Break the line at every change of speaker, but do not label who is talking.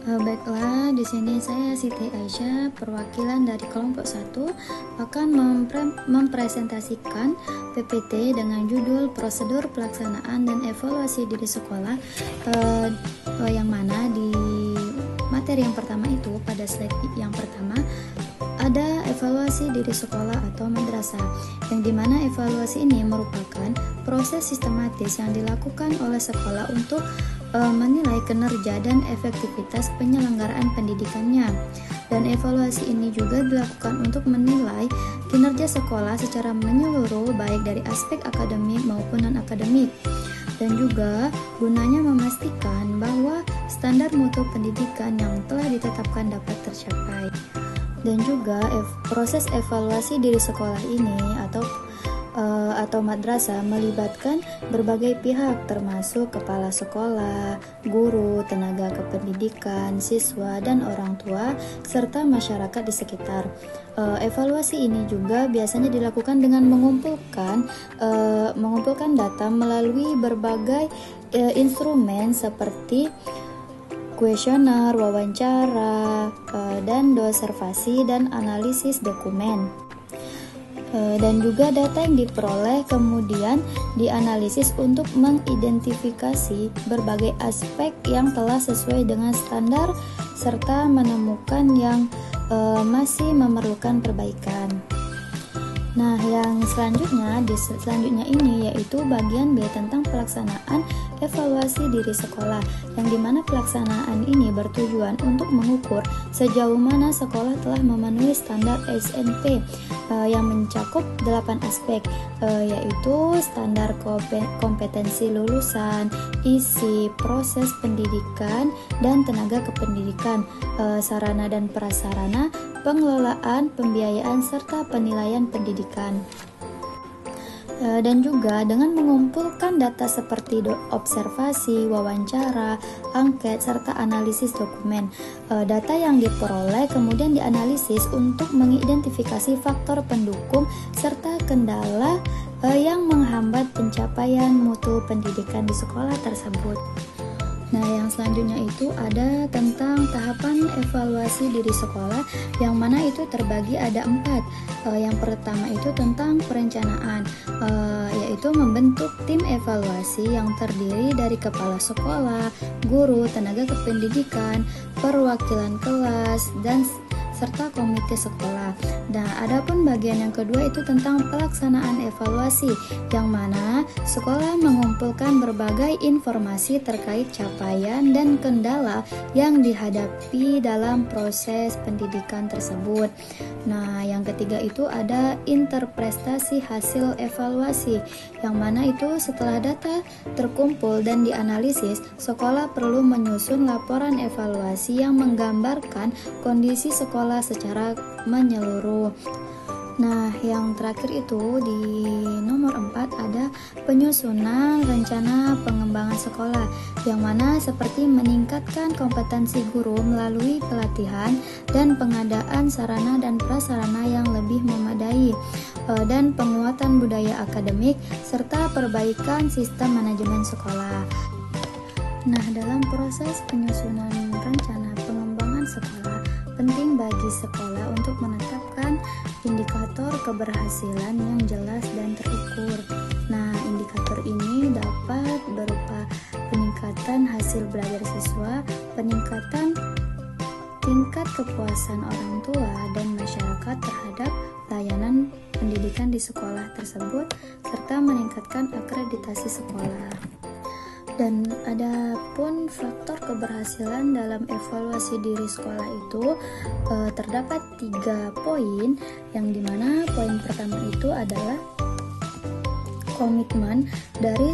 Baiklah, di sini saya Siti Aisyah, perwakilan dari kelompok 1 akan mempresentasikan PPT dengan judul Prosedur Pelaksanaan dan Evaluasi Diri Sekolah, yang mana di materi yang pertama itu, pada slide yang pertama ada evaluasi diri sekolah atau madrasah, yang dimana evaluasi ini merupakan proses sistematis yang dilakukan oleh sekolah untuk menilai kinerja dan efektivitas penyelenggaraan pendidikannya. Dan evaluasi ini juga dilakukan untuk menilai kinerja sekolah secara menyeluruh, baik dari aspek akademik maupun non-akademik, dan juga gunanya memastikan bahwa standar mutu pendidikan yang telah ditetapkan dapat tercapai. Dan juga proses evaluasi diri sekolah ini atau madrasah melibatkan berbagai pihak, termasuk kepala sekolah, guru, tenaga kependidikan, siswa, dan orang tua, serta masyarakat di sekitar. Evaluasi ini juga biasanya dilakukan dengan mengumpulkan data melalui berbagai instrumen seperti kuesioner, wawancara, dan observasi dan analisis dokumen. Dan juga data yang diperoleh kemudian dianalisis untuk mengidentifikasi berbagai aspek yang telah sesuai dengan standar serta menemukan yang masih memerlukan perbaikan. Nah, yang selanjutnya ini yaitu bagian B tentang pelaksanaan evaluasi diri sekolah, yang dimana pelaksanaan ini bertujuan untuk mengukur sejauh mana sekolah telah memenuhi standar SMP yang mencakup 8 aspek, yaitu standar kompetensi lulusan, isi, proses pendidikan dan tenaga kependidikan, sarana dan prasarana, pengelolaan, pembiayaan, serta penilaian pendidikan. Dan juga dengan mengumpulkan data seperti observasi, wawancara, angket, serta analisis dokumen. Data yang diperoleh kemudian dianalisis untuk mengidentifikasi faktor pendukung serta kendala yang menghambat pencapaian mutu pendidikan di sekolah tersebut. Nah, yang selanjutnya itu ada tentang tahapan evaluasi diri sekolah, yang mana itu terbagi ada 4. Yang pertama itu tentang perencanaan, yaitu membentuk tim evaluasi yang terdiri dari kepala sekolah, guru, tenaga kependidikan, perwakilan kelas, dan serta komite sekolah. Nah, adapun bagian yang kedua itu tentang pelaksanaan evaluasi, yang mana sekolah mengumpulkan berbagai informasi terkait capaian dan kendala yang dihadapi dalam proses pendidikan tersebut. Nah, yang ketiga itu ada interpretasi hasil evaluasi, yang mana itu setelah data terkumpul dan dianalisis, sekolah perlu menyusun laporan evaluasi yang menggambarkan kondisi sekolah secara menyeluruh. Nah, yang terakhir itu di nomor 4 ada penyusunan rencana pengembangan sekolah, yang mana seperti meningkatkan kompetensi guru melalui pelatihan dan pengadaan sarana dan prasarana yang lebih memadai, dan penguatan budaya akademik serta perbaikan sistem manajemen sekolah. Nah, dalam proses penyusunan rencana pengembangan sekolah, penting bagi sekolah untuk menetapkan indikator keberhasilan yang jelas dan terukur. Nah, indikator ini dapat berupa peningkatan hasil belajar siswa, peningkatan tingkat kepuasan orang tua dan masyarakat terhadap layanan pendidikan di sekolah tersebut, serta meningkatkan akreditasi sekolah. Dan ada pun faktor keberhasilan dalam evaluasi diri sekolah itu terdapat 3 poin, yang dimana poin pertama itu adalah komitmen dari